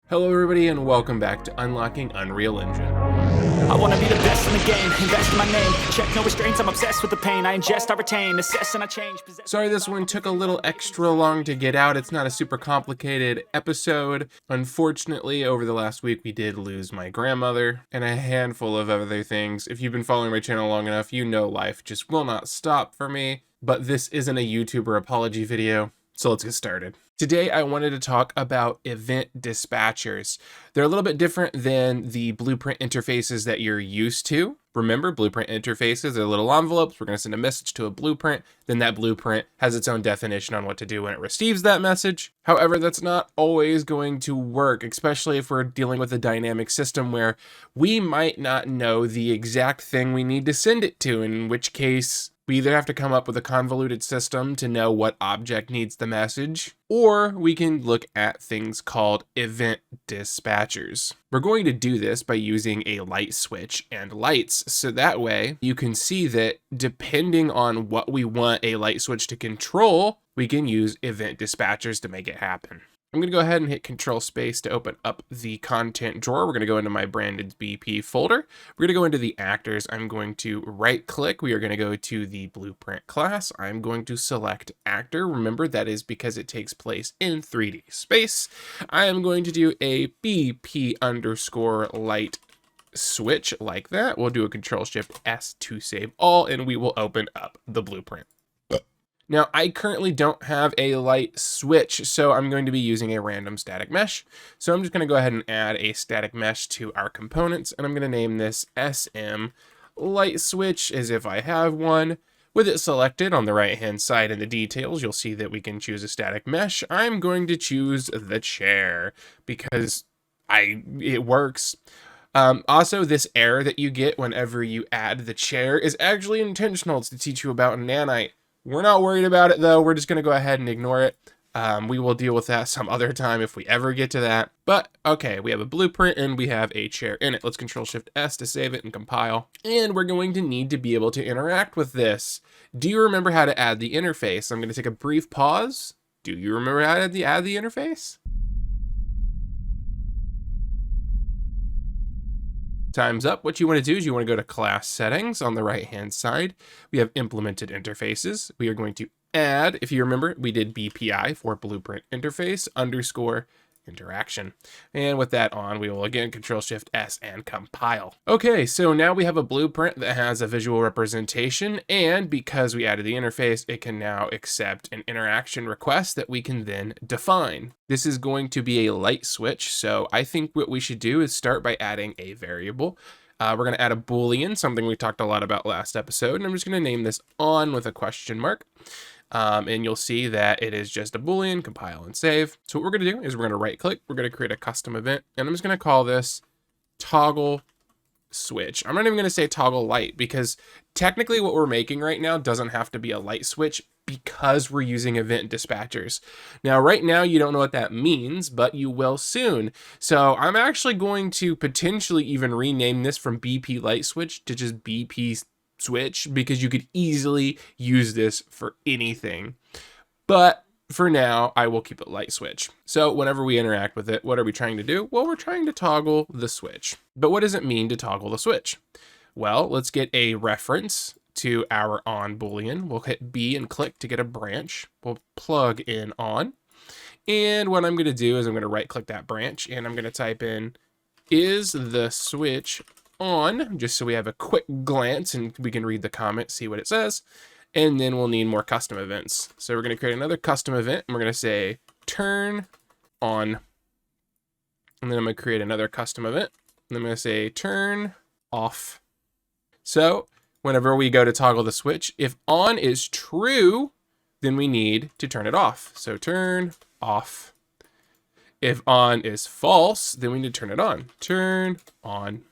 Hello everybody and welcome back to Unlocking Unreal Engine. I wanna be the best in the game, invest in my name. Check no restraints, I'm obsessed with the pain. I ingest, I retain, assess and I change. Sorry this one took a little extra long to get out. It's not a super complicated episode. Unfortunately, over the last week we did lose my grandmother and a handful of other things. If you've been following my channel long enough, you know life just will not stop for me. But this isn't a YouTuber apology video, so let's get started. Today, I wanted to talk about event dispatchers. They're a little bit different than the blueprint interfaces that you're used to. Remember, blueprint interfaces are little envelopes. We're going to send a message to a blueprint. Then that blueprint has its own definition on what to do when it receives that message. However, that's not always going to work, especially if we're dealing with a dynamic system where we might not know the exact thing we need to send it to, in which case we either have to come up with a convoluted system to know what object needs the message, or we can look at things called event dispatchers. We're going to do this by using a light switch and lights, so that way you can see that depending on what we want a light switch to control, we can use event dispatchers to make it happen. I'm going to go ahead and hit Control Space to open up the content drawer. We're going to go into my branded BP folder. We're going to go into the actors. I'm going to right click. We are going to go to the blueprint class. I'm going to select actor. Remember, that is because it takes place in 3D space. I am going to do a BP underscore light switch like that. We'll do a Control Shift S to save all, and we will open up the blueprint. Now, I currently don't have a light switch, so I'm going to be using a random static mesh. So I'm just going to go ahead and add a static mesh to our components, and I'm going to name this SM light switch as if I have one. With it selected on the right-hand side in the details, you'll see that we can choose a static mesh. I'm going to choose the chair because it works. Also, this error that you get whenever you add the chair is actually intentional. It's to teach you about nanite. We're not worried about it though. We're just going to go ahead and ignore it. We will deal with that some other time if we ever get to that. But okay, we have a blueprint and we have a chair in it. Let's Control Shift S to save it and compile. And we're going to need to be able to interact with this. Do you remember how to add the interface? I'm going to take a brief pause. Do you remember how to add the interface? Time's up. What you want to do is you want to go to class settings on the right hand side. We have implemented interfaces. We are going to add, if you remember, we did BPI for blueprint interface underscore interaction. And with that on, we will again Control Shift S and compile. Okay, so now we have a blueprint that has a visual representation, and because we added the interface, it can now accept an interaction request that we can then define. This is going to be a light switch, so I think what we should do is start by adding a variable. We're going to add a Boolean, something we talked a lot about last episode, and I'm just going to name this on with a question mark. And you'll see that it is just a Boolean, compile and save. So what we're going to do is we're going to right click, we're going to create a custom event, and I'm just going to call this toggle switch. I'm not even going to say toggle light because technically what we're making right now doesn't have to be a light switch because we're using event dispatchers. Now, right now, you don't know what that means, but you will soon. So I'm actually going to potentially even rename this from BP light switch to just BP switch because you could easily use this for anything. But for now, I will keep it light switch. So whenever we interact with it, what are we trying to do? Well, we're trying to toggle the switch. But what does it mean to toggle the switch? Well, let's get a reference to our on Boolean. We'll hit B and click to get a branch. We'll plug in on. And what I'm going to do is I'm going to right click that branch and I'm going to type in, is the switch on, just so we have a quick glance and we can read the comment, see what it says. And then we'll need more custom events. So we're going to create another custom event and we're going to say turn on. And then I'm going to create another custom event. And I'm going to say turn off. So whenever we go to toggle the switch, if on is true, then we need to turn it off. So turn off. If on is false, then we need to turn it on. Turn on.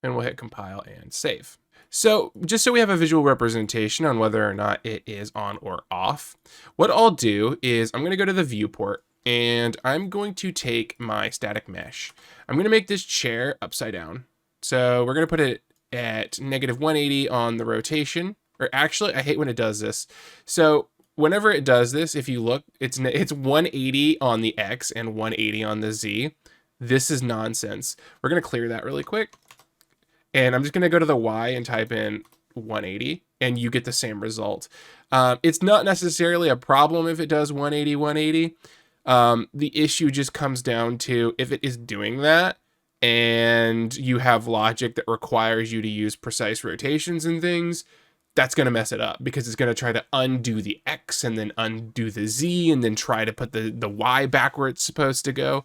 And we'll hit compile and save. So just so we have a visual representation on whether or not it is on or off, what I'll do is I'm going to go to the viewport and I'm going to take my static mesh. I'm going to make this chair upside down. So we're going to put it at -180 on the rotation, or actually I hate when it does this. So whenever it does this, if you look, it's 180 on the X and 180 on the Z. This is nonsense. We're going to clear that really quick. And I'm just going to go to the Y and type in 180, and you get the same result. It's not necessarily a problem if it does 180, 180. The issue just comes down to if it is doing that and you have logic that requires you to use precise rotations and things, that's going to mess it up because it's going to try to undo the X and then undo the Z and then try to put the Y back where it's supposed to go.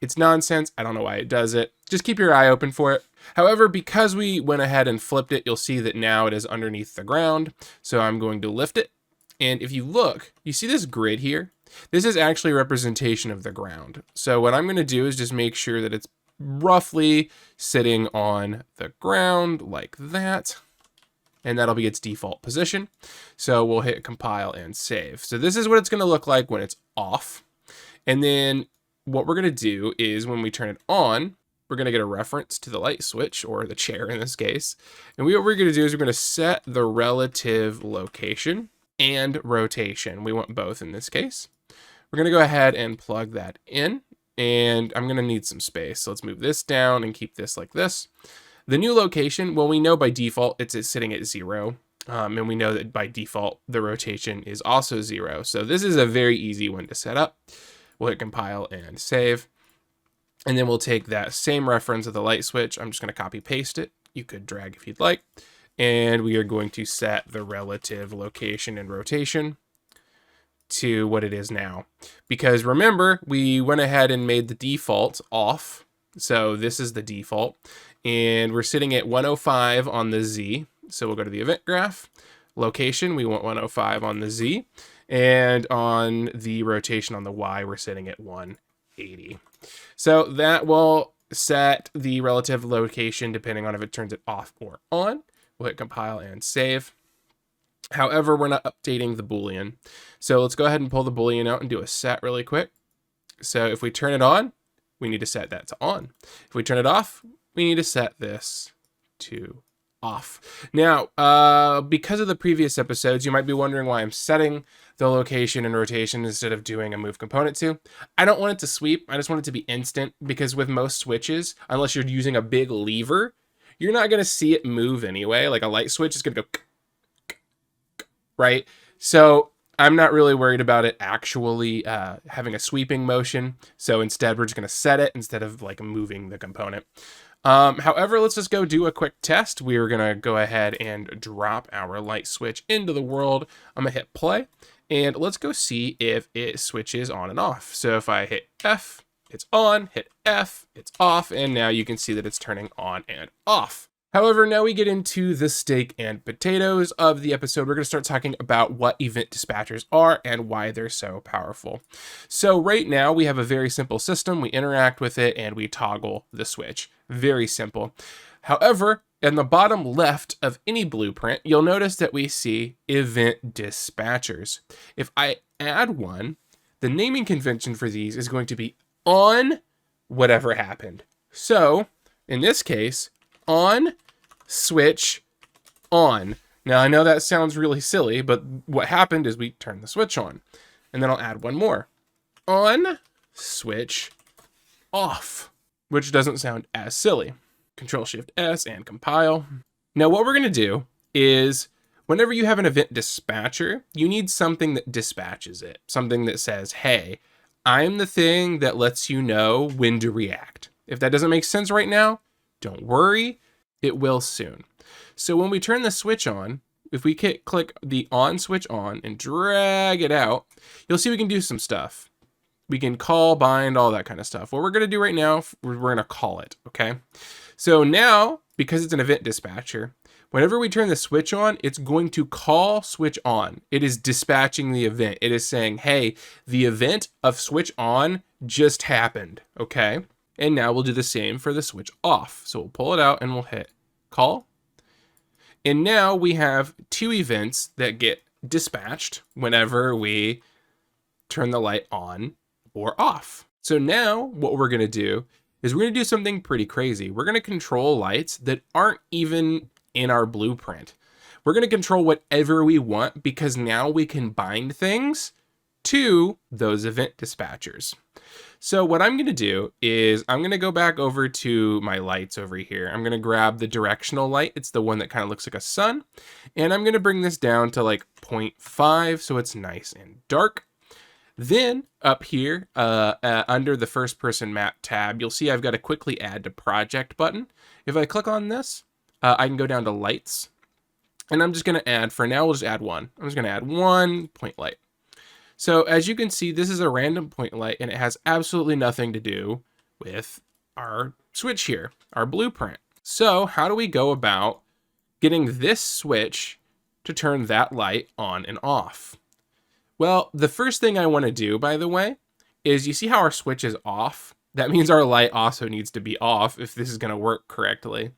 It's nonsense. I don't know why it does it. Just keep your eye open for it. However, because we went ahead and flipped it, you'll see that now it is underneath the ground. So I'm going to lift it. And if you look, you see this grid here? This is actually a representation of the ground. So what I'm going to do is just make sure that it's roughly sitting on the ground like that. And that'll be its default position. So we'll hit compile and save. So this is what it's going to look like when it's off. And then what we're going to do is when we turn it on, we're going to get a reference to the light switch, or the chair in this case. And what we're going to do is we're going to set the relative location and rotation. We want both in this case. We're going to go ahead and plug that in. And I'm going to need some space. So let's move this down and keep this like this. The new location, well, we know by default it's sitting at 0. And we know that by default the rotation is also 0. So this is a very easy one to set up. We'll hit compile and save. And then we'll take that same reference of the light switch. I'm just going to copy paste it. You could drag if you'd like. And we are going to set the relative location and rotation to what it is now. Because remember, we went ahead and made the default off. So this is the default. And we're sitting at 105 on the Z. So we'll go to the event graph. Location, we want 105 on the Z. And on the rotation on the Y, we're sitting at 180. So that will set the relative location depending on if it turns it off or on. We'll hit compile and save. However, we're not updating the Boolean. So let's go ahead and pull the Boolean out and do a set really quick. So if we turn it on, we need to set that to on. If we turn it off, we need to set this to off. Now, because of the previous episodes, you might be wondering why I'm setting the location and rotation instead of doing a move component to. I don't want it to sweep. I just want it to be instant, because with most switches, unless you're using a big lever, you're not going to see it move anyway. Like a light switch is going to go, right? So I'm not really worried about it actually having a sweeping motion. So instead, we're just going to set it instead of like moving the component. However, let's just go do a quick test. We're going to go ahead and drop our light switch into the world. I'm going to hit play, and let's go see if it switches on and off. So if I hit F, it's on, hit F, it's off, and now you can see that it's turning on and off. However, now we get into the steak and potatoes of the episode. We're going to start talking about what event dispatchers are and why they're so powerful. So right now we have a very simple system. We interact with it and we toggle the switch. Very simple. However, in the bottom left of any blueprint, you'll notice that we see event dispatchers. If I add one, the naming convention for these is going to be on whatever happened. So in this case, on switch on. Now I know that sounds really silly, but what happened is we turned the switch on. And then I'll add one more. On switch off, which doesn't sound as silly. Control Shift S and compile. Now what we're going to do is whenever you have an event dispatcher, you need something that dispatches it. Something that says, hey, I'm the thing that lets you know when to react. If that doesn't make sense right now, don't worry. It will soon. So when we turn the switch on, if we click the on switch on and drag it out, you'll see we can do some stuff. We can call, bind, all that kind of stuff. What we're going to do right now, we're going to call it, okay? So now, because it's an event dispatcher, whenever we turn the switch on, it's going to call switch on. It is dispatching the event. It is saying, hey, the event of switch on just happened, okay? And now we'll do the same for the switch off. So we'll pull it out and we'll hit call. And now we have two events that get dispatched whenever we turn the light on or off. So now what we're going to do is we're going to do something pretty crazy. We're going to control lights that aren't even in our blueprint. We're going to control whatever we want because now we can bind things to those event dispatchers. So what I'm going to do is I'm going to go back over to my lights over here. I'm going to grab the directional light. It's the one that kind of looks like a sun. And I'm going to bring this down to like 0.5 so it's nice and dark. Then up here under the first person map tab, you'll see I've got a quickly add to project button. If I click on this, I can go down to lights. And I'm just going to add, for now, we'll just add one. I'm just going to add one point light. So as you can see, this is a random point light and it has absolutely nothing to do with our switch here, our blueprint. So how do we go about getting this switch to turn that light on and off? Well, the first thing I want to do, by the way, is you see how our switch is off? That means our light also needs to be off if this is going to work correctly.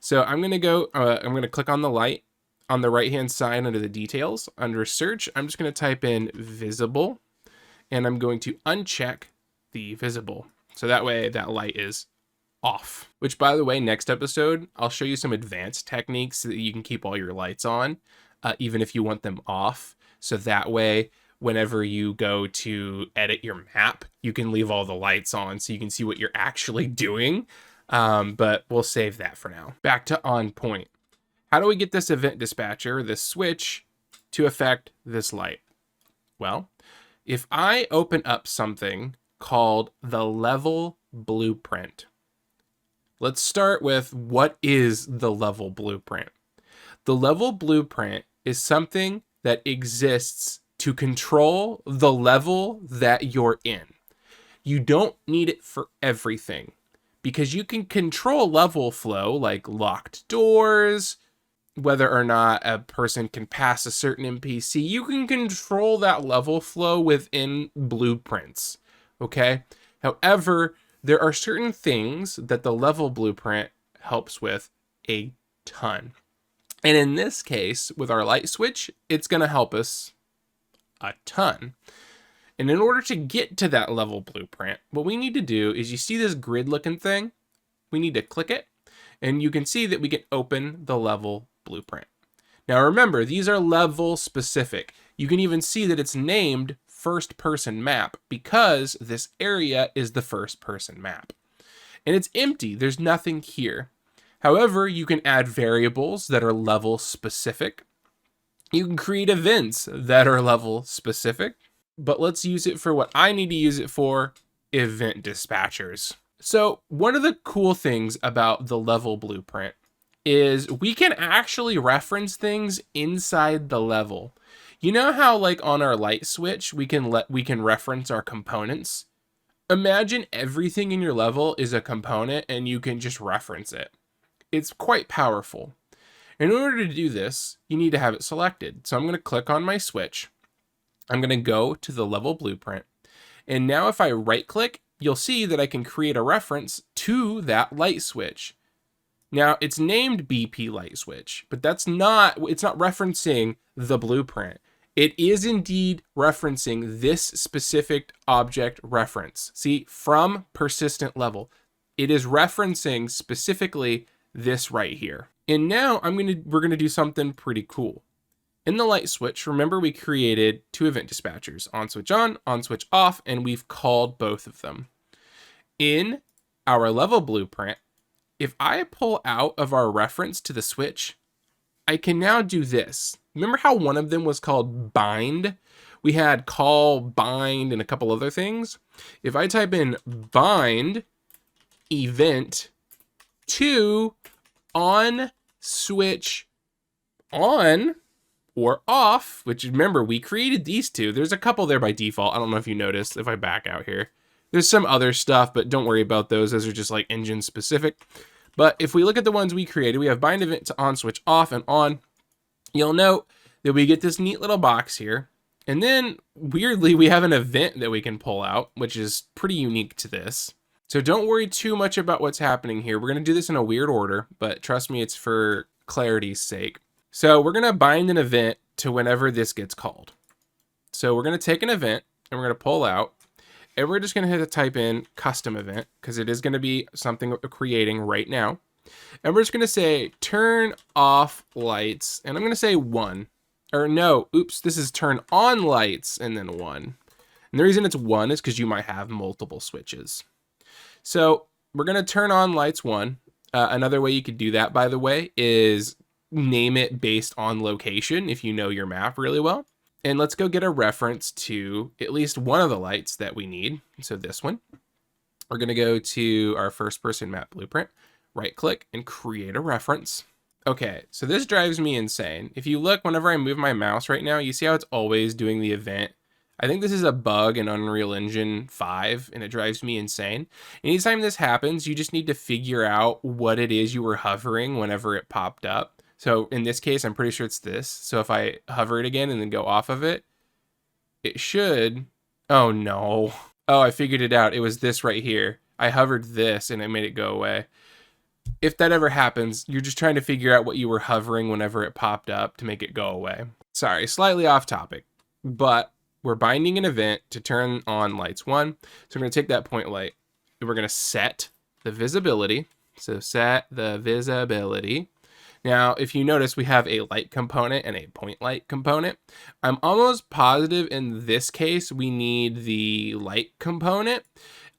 So I'm going to click on the light. On the right-hand side under the details, under search, I'm just going to type in visible, and I'm going to uncheck the visible. So that way that light is off. Which, by the way, next episode, I'll show you some advanced techniques so that you can keep all your lights on, even if you want them off. So that way, whenever you go to edit your map, you can leave all the lights on so you can see what you're actually doing. But we'll save that for now. Back to on point. How do we get this event dispatcher, this switch, to affect this light? Well, if I open up something called the level blueprint, let's start with what is the level blueprint? The level blueprint is something that exists to control the level that you're in. You don't need it for everything because you can control level flow like locked doors, whether or not a person can pass a certain NPC. You can control that level flow within blueprints, okay? However, there are certain things that the level blueprint helps with a ton. And in this case, with our light switch, it's going to help us a ton. And in order to get to that level blueprint, what we need to do is, you see this grid looking thing? We need to click it, and you can see that we can open the level blueprint. Now remember, these are level specific. You can even see that it's named first person map because this area is the first person map. And it's empty, there's nothing here. However, you can add variables that are level specific. You can create events that are level specific, but let's use it for what I need to use it for, event dispatchers. So one of the cool things about the level blueprint is we can actually reference things inside the level. You know how like on our light switch, we can reference our components? Imagine everything in your level is a component and you can just reference it. It's quite powerful. In order to do this, you need to have it selected. So I'm going to click on my switch. I'm going to go to the level blueprint. And now if I right click, you'll see that I can create a reference to that light switch. Now it's named BP light switch, but it's not referencing the blueprint. It is indeed referencing this specific object reference. See, from persistent level, it is referencing specifically this right here. And now we're going to do something pretty cool. In the light switch, remember we created two event dispatchers, on switch off, and we've called both of them. In our level blueprint, if I pull out of our reference to the switch, I can now do this. Remember how one of them was called bind? We had call, bind, and a couple other things. If I type in bind event to on switch on or off, which remember we created these two. There's a couple there by default. I don't know if you noticed if I back out here. There's some other stuff, but don't worry about those. Those are just like engine specific. But if we look at the ones we created, we have bind event to on switch off and on. You'll note that we get this neat little box here. And then weirdly, we have an event that we can pull out, which is pretty unique to this. So don't worry too much about what's happening here. We're going to do this in a weird order, but trust me, it's for clarity's sake. So we're going to bind an event to whenever this gets called. So we're going to take an event and we're going to pull out, and we're just going to hit a type in custom event because it is going to be something we're creating right now. And we're just going to say turn off lights, and I'm going to say 1. Or no, oops, this is turn on lights and then 1. And the reason it's 1 is because you might have multiple switches. So we're going to turn on lights 1. Another way you could do that, by the way, is name it based on location if you know your map really well. And let's go get a reference to at least one of the lights that we need. So this one. We're going to go to our first person map blueprint, right click and create a reference. Okay, so this drives me insane. If you look, whenever I move my mouse right now, you see how it's always doing the event. I think this is a bug in Unreal Engine 5, and it drives me insane. Anytime this happens, you just need to figure out what it is you were hovering whenever it popped up. So in this case, I'm pretty sure it's this. So if I hover it again and then go off of it, it should... Oh no. Oh, I figured it out. It was this right here. I hovered this and it made it go away. If that ever happens, you're just trying to figure out what you were hovering whenever it popped up to make it go away. Sorry, slightly off topic, but we're binding an event to turn on lights 1. So we're going to take that point light and we're going to set the visibility. So set the visibility. Now, if you notice, we have a light component and a point light component. I'm almost positive in this case, we need the light component.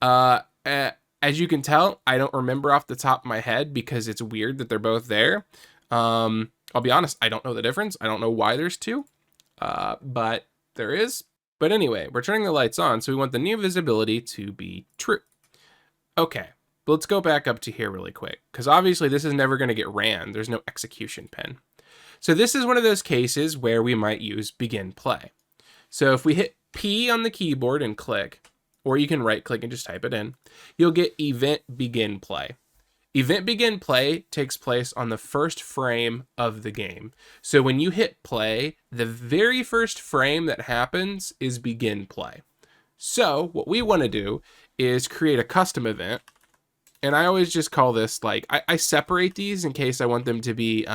As you can tell, I don't remember off the top of my head because it's weird that they're both there. I'll be honest, I don't know the difference. I don't know why there's two, but there is. But anyway, we're turning the lights on, so we want the new visibility to be true. Okay, let's go back up to here really quick, because obviously this is never going to get ran. There's no execution pin. So this is one of those cases where we might use begin play. So if we hit P on the keyboard and click, or you can right click and just type it in, you'll get event begin play. Event begin play takes place on the first frame of the game. So when you hit play, the very first frame that happens is begin play. So what we want to do is create a custom event. And I always just call this, like, I separate these in case I want them to be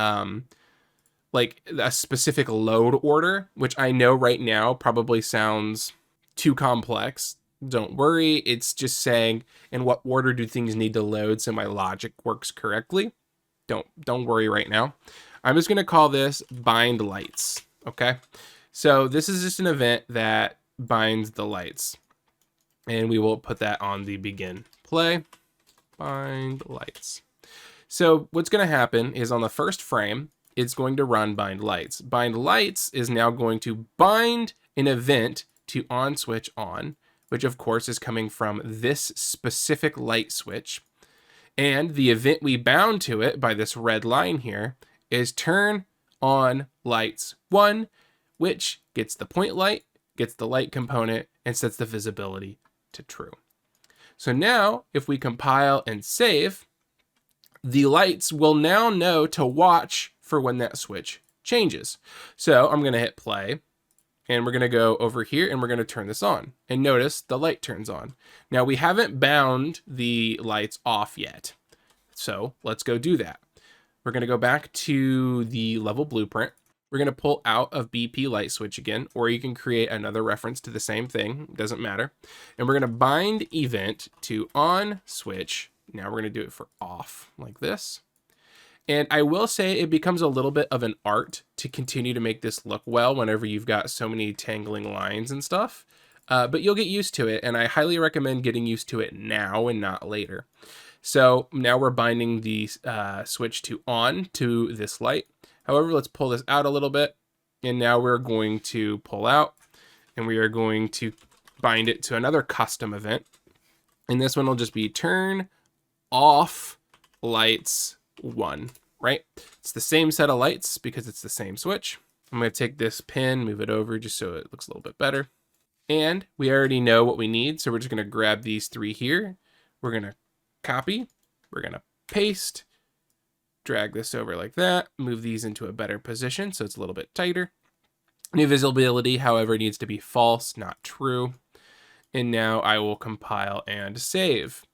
like a specific load order, which I know right now probably sounds too complex. Don't worry, it's just saying in what order do things need to load so my logic works correctly. Don't worry right now. I'm just going to call this bind lights, okay? So this is just an event that binds the lights. And we will put that on the begin play, bind lights. So what's going to happen is on the first frame, it's going to run bind lights. Bind lights is now going to bind an event to on switch on, which of course is coming from this specific light switch. And the event we bound to it by this red line here is turn on lights 1, which gets the point light, gets the light component, and sets the visibility to true. So now if we compile and save, the lights will now know to watch for when that switch changes. So I'm going to hit play. And we're going to go over here and we're going to turn this on. And notice the light turns on. Now we haven't bound the lights off yet. So let's go do that. We're going to go back to the level blueprint. We're going to pull out of BP light switch again, or you can create another reference to the same thing. It doesn't matter. And we're going to bind event to on switch. Now we're going to do it for off like this. And I will say it becomes a little bit of an art to continue to make this look well whenever you've got so many tangling lines and stuff. But you'll get used to it, and I highly recommend getting used to it now and not later. So now we're binding the switch to on to this light. However, let's pull this out a little bit. And now we're going to pull out, and we are going to bind it to another custom event. And this one will just be turn off lights 1, right? It's the same set of lights because it's the same switch. I'm going to take this pin, move it over just so it looks a little bit better. And we already know what we need, so we're just going to grab these 3 here. We're going to copy, we're going to paste, drag this over like that, move these into a better position so it's a little bit tighter. New visibility, however, needs to be false, not true. And now I will compile and save.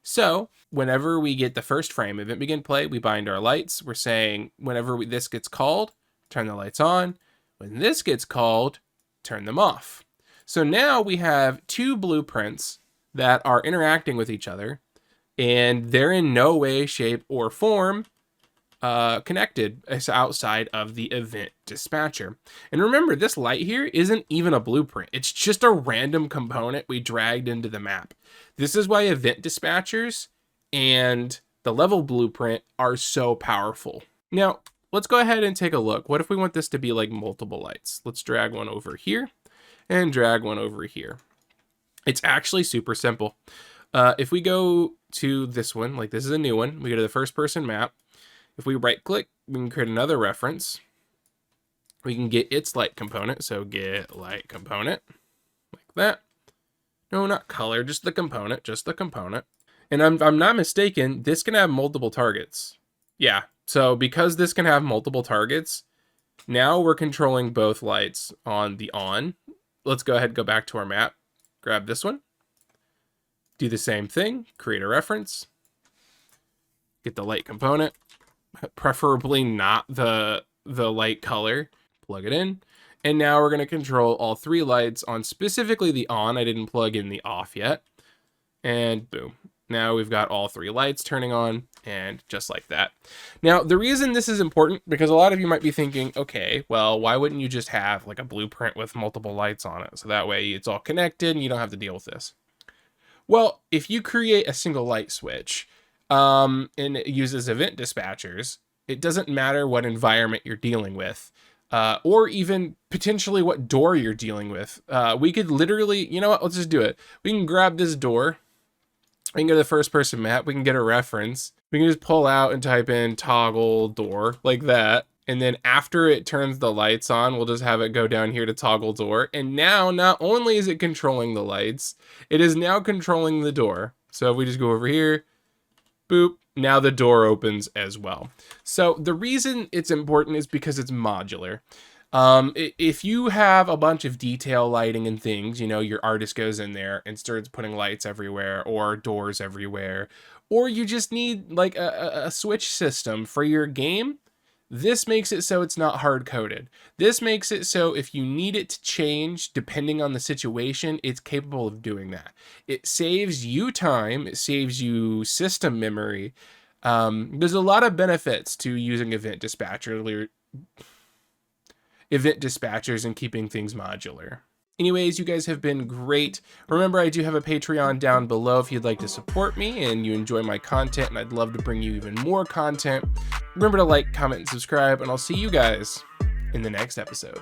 So whenever we get the first frame, event begin play, we bind our lights. We're saying whenever this gets called, turn the lights on. When this gets called, turn them off. So now we have 2 blueprints that are interacting with each other, and they're in no way, shape, or form connected outside of the event dispatcher. And remember, this light here isn't even a blueprint. It's just a random component we dragged into the map. This is why event dispatchers and the level blueprint are so powerful. Now, let's go ahead and take a look. What if we want this to be like multiple lights? Let's drag one over here and drag one over here. It's actually super simple. If we go to this one, like this is a new one, we go to the first person map. If we right click, we can create another reference. We can get its light component. So get light component like that. No, not color, just the component, And I'm not mistaken, this can have multiple targets. Yeah, so because this can have multiple targets, now we're controlling both lights on the on. Let's go ahead and go back to our map. Grab this one. Do the same thing, create a reference. Get the light component. Preferably not the light color. Plug it in. And now we're going to control all three lights on specifically the on. I didn't plug in the off yet. And boom. Now we've got all three lights turning on, and just like that. Now, the reason this is important, because a lot of you might be thinking, okay, well, why wouldn't you just have like a blueprint with multiple lights on it? So that way it's all connected and you don't have to deal with this. Well, if you create a single light switch, and it uses event dispatchers, it doesn't matter what environment you're dealing with, or even potentially what door you're dealing with. We could literally, you know what, let's just do it. We can grab this door, we can go to the first person map, we can get a reference, we can just pull out and type in toggle door like that. And then after it turns the lights on, we'll just have it go down here to toggle door. And now not only is it controlling the lights, it is now controlling the door. So if we just go over here, boop, now the door opens as well. So the reason it's important is because it's modular. If you have a bunch of detail lighting and things, you know, your artist goes in there and starts putting lights everywhere or doors everywhere, or you just need like a switch system for your game, this makes it so it's not hard-coded. This makes it so if you need it to change depending on the situation, it's capable of doing that. It saves you time, it saves you system memory. There's a lot of benefits to using event dispatchers and keeping things modular. Anyways, you guys have been great. Remember, I do have a Patreon down below if you'd like to support me and you enjoy my content, and I'd love to bring you even more content. Remember to like, comment, and subscribe, and I'll see you guys in the next episode.